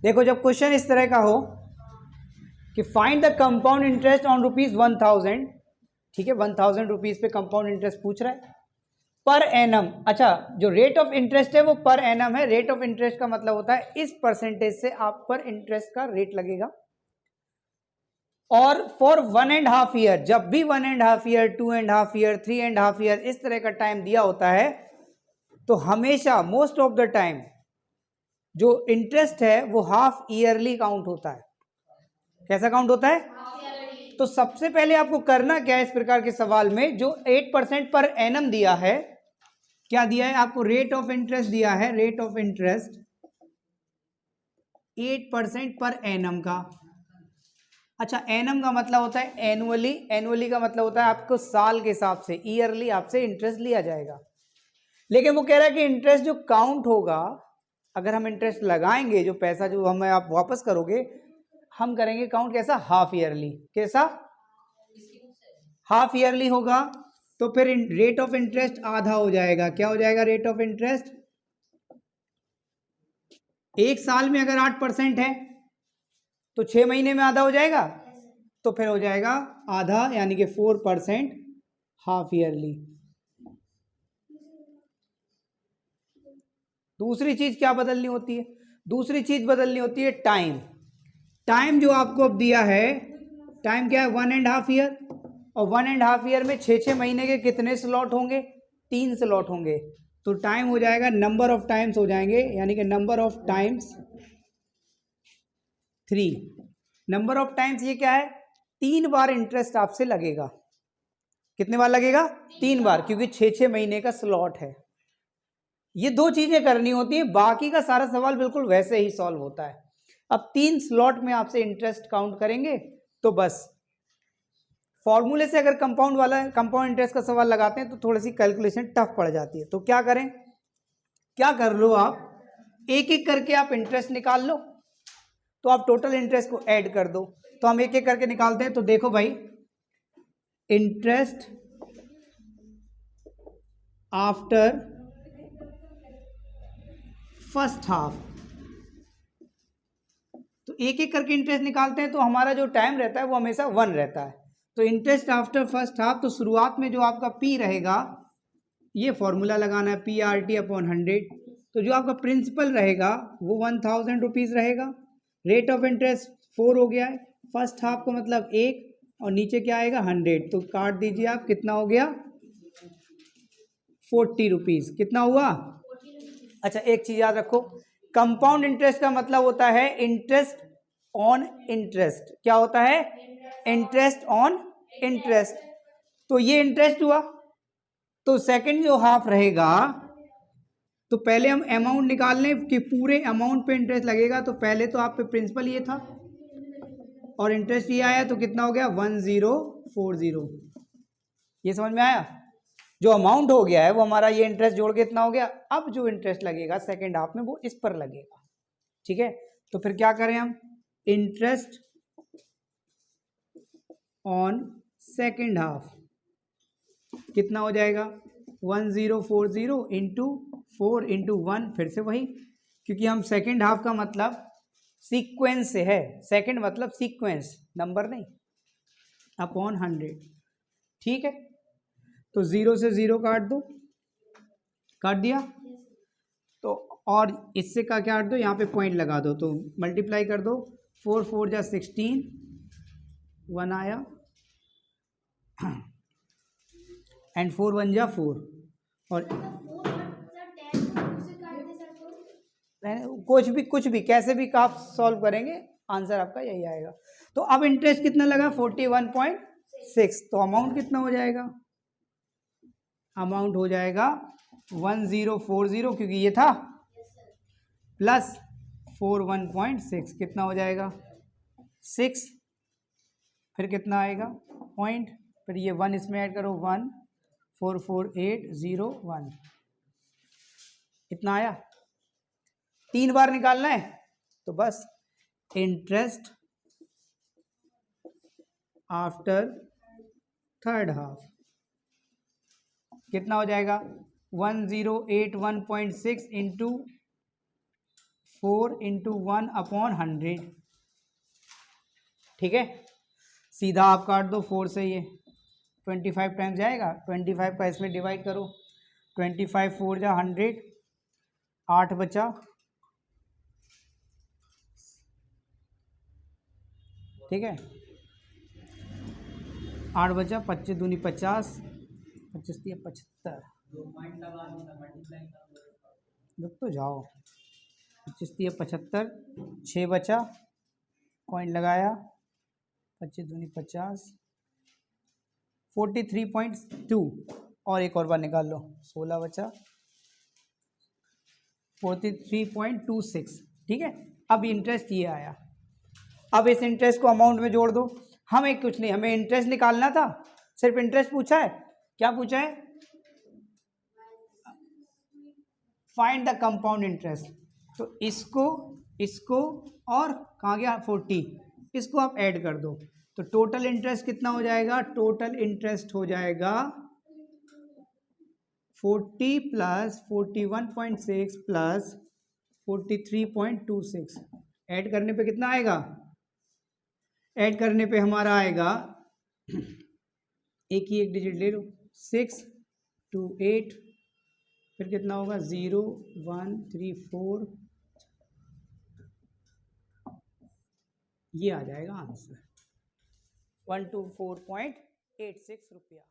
देखो जब क्वेश्चन इस तरह का हो कि find the compound interest on ₹1000, ठीक है, 1000 रुपीज पे कंपाउंड इंटरेस्ट पूछ रहा है पर एनम। अच्छा, जो रेट ऑफ इंटरेस्ट है वो पर एनम है। रेट ऑफ इंटरेस्ट का मतलब होता है इस परसेंटेज से आप पर इंटरेस्ट का रेट लगेगा। और फॉर 1.5 ईयर, जब भी 1.5 ईयर, 2.5 ईयर, 3.5 ईयर इस तरह का टाइम दिया होता है तो हमेशा मोस्ट ऑफ द टाइम जो इंटरेस्ट है वो हाफ ईयरली काउंट होता है। कैसा काउंट होता है? तो सबसे पहले आपको करना क्या है इस प्रकार के सवाल में, जो 8% पर एनम दिया है, क्या दिया है आपको? रेट ऑफ इंटरेस्ट दिया है, rate of interest 8% per annum का। अच्छा, एनम का मतलब होता है एनुअली, एनुअली का मतलब होता है आपको साल के हिसाब से, ईयरली आपसे इंटरेस्ट लिया जाएगा। लेकिन वो कह रहा है कि इंटरेस्ट जो काउंट होगा, अगर हम इंटरेस्ट लगाएंगे, जो पैसा जो हमें आप वापस करोगे, हम करेंगे काउंट कैसा? Half yearly. कैसा? हाफ ईयरली होगा। तो फिर रेट ऑफ इंटरेस्ट आधा हो जाएगा। क्या हो जाएगा रेट ऑफ इंटरेस्ट? एक साल में अगर 8% है तो 6 महीने में आधा हो जाएगा, तो फिर हो जाएगा आधा, यानी कि 4% हाफ ईयरली। दूसरी चीज क्या बदलनी होती है? दूसरी चीज बदलनी होती है टाइम। टाइम जो आपको अब दिया है, टाइम क्या है? 1.5 ईयर। और 1.5 ईयर में 6 महीने के कितने स्लॉट होंगे? 3 स्लॉट होंगे। तो टाइम हो जाएगा, नंबर ऑफ टाइम्स हो जाएंगे, यानी कि number of times 3। Number of times ये क्या है? 3 बार इंटरेस्ट आपसे लगेगा। कितने बार लगेगा? 3 बार, क्योंकि 6 महीने का स्लॉट है। ये 2 चीजें करनी होती है, बाकी का सारा सवाल बिल्कुल वैसे ही सॉल्व होता है। अब 3 स्लॉट में आपसे इंटरेस्ट काउंट करेंगे तो बस फॉर्मूले से अगर कंपाउंड वाला, कंपाउंड इंटरेस्ट का सवाल लगाते हैं तो थोड़ी सी कैलकुलेशन टफ पड़ जाती है। तो क्या करें? क्या कर लो आप, एक एक करके आप इंटरेस्ट निकाल लो, तो आप टोटल इंटरेस्ट को ऐड कर दो। तो हम एक एक करके निकालते हैं। तो देखो भाई, इंटरेस्ट आफ्टर फर्स्ट हाफ, तो एक एक करके इंटरेस्ट निकालते हैं। तो हमारा जो टाइम रहता है वो हमेशा 1 रहता है। तो इंटरेस्ट आफ्टर फर्स्ट हाफ, तो शुरुआत में जो आपका पी रहेगा, ये फॉर्मूला लगाना है, पी आर टी अपॉन 100। तो जो आपका प्रिंसिपल रहेगा वो 1000 रुपीज रहेगा। रेट ऑफ इंटरेस्ट 4 हो गया है, फर्स्ट हाफ का मतलब 1, और नीचे क्या आएगा? 100। तो काट दीजिए आप, कितना हो गया? 40 रुपीज। कितना हुआ? अच्छा, एक चीज याद रखो, कंपाउंड इंटरेस्ट का मतलब होता है इंटरेस्ट ऑन इंटरेस्ट। क्या होता है? Interest on interest. तो ये इंटरेस्ट हुआ, तो सेकंड जो हाफ रहेगा, तो पहले हम अमाउंट निकाल लें कि पूरे अमाउंट पे इंटरेस्ट लगेगा। तो पहले तो आप पे प्रिंसिपल ये था और इंटरेस्ट ये आया, तो कितना हो गया? 1040। ये समझ में आया? जो अमाउंट हो गया है वो हमारा, ये इंटरेस्ट जोड़ के इतना हो गया। अब जो इंटरेस्ट लगेगा सेकेंड हाफ में वो इस पर लगेगा। ठीक है, तो फिर क्या करें हम? इंटरेस्ट ऑन सेकेंड हाफ कितना हो जाएगा? 1040 इंटू 4 इंटू 1, फिर से वही, क्योंकि हम सेकेंड हाफ का मतलब सीक्वेंस से है। सेकेंड मतलब सीक्वेंस, नंबर नहीं, अपॉन 100। ठीक है, तो 0 से 0 काट दो, काट दिया। तो और इससे का काट दो, यहाँ पे पॉइंट लगा दो, तो मल्टीप्लाई कर दो। 4 4 जा 16, 1 आया, एंड 4 1 जा 4। और कुछ भी कैसे भी आप सॉल्व करेंगे, आंसर आपका यही आएगा। तो अब इंटरेस्ट कितना लगा? 41.6। तो अमाउंट कितना हो जाएगा? अमाउंट हो जाएगा 1040, क्योंकि ये था, प्लस 41.6, कितना हो जाएगा? 6। फिर कितना आएगा? पॉइंट, फिर ये 1 इसमें ऐड करो, 144801। इतना आया। 3 बार निकालना है, तो बस इंटरेस्ट आफ्टर थर्ड हाफ कितना हो जाएगा? 1081.6 इंटू 4 इंटू 1/100, ठीक है। सीधा आप काट दो 4 से, ये 25 टाइम्स जाएगा, 25 का इसमें डिवाइड करो, 25 4 जा 100, 8 बचा, ठीक है, 8 बचा, 25 दूनी 50, 25 दिया 75, रुक तो जाओ, 25 दिया 75, 6 बचा, कॉइन लगाया, 25 दूनी 50, 43.2, और एक और बार निकाल लो, 16 बचा, 43.26, ठीक है। अब इंटरेस्ट ये आया, अब इस इंटरेस्ट को अमाउंट में जोड़ दो। हमें कुछ नहीं, हमें इंटरेस्ट निकालना था, सिर्फ इंटरेस्ट पूछा है। क्या पूछा है? Find the compound interest. तो इसको और कहाँ गया 40, इसको आप ऐड कर दो, तो टोटल इंटरेस्ट कितना हो जाएगा? टोटल इंटरेस्ट हो जाएगा 40 प्लस 41.6 प्लस 43.26। ऐड करने पे कितना आएगा? ऐड करने पे हमारा आएगा, एक ही एक डिजिट ले लो, 6 2 8, फिर कितना होगा 0 1 3 4, ये आ जाएगा आंसर 124.86 रुपया।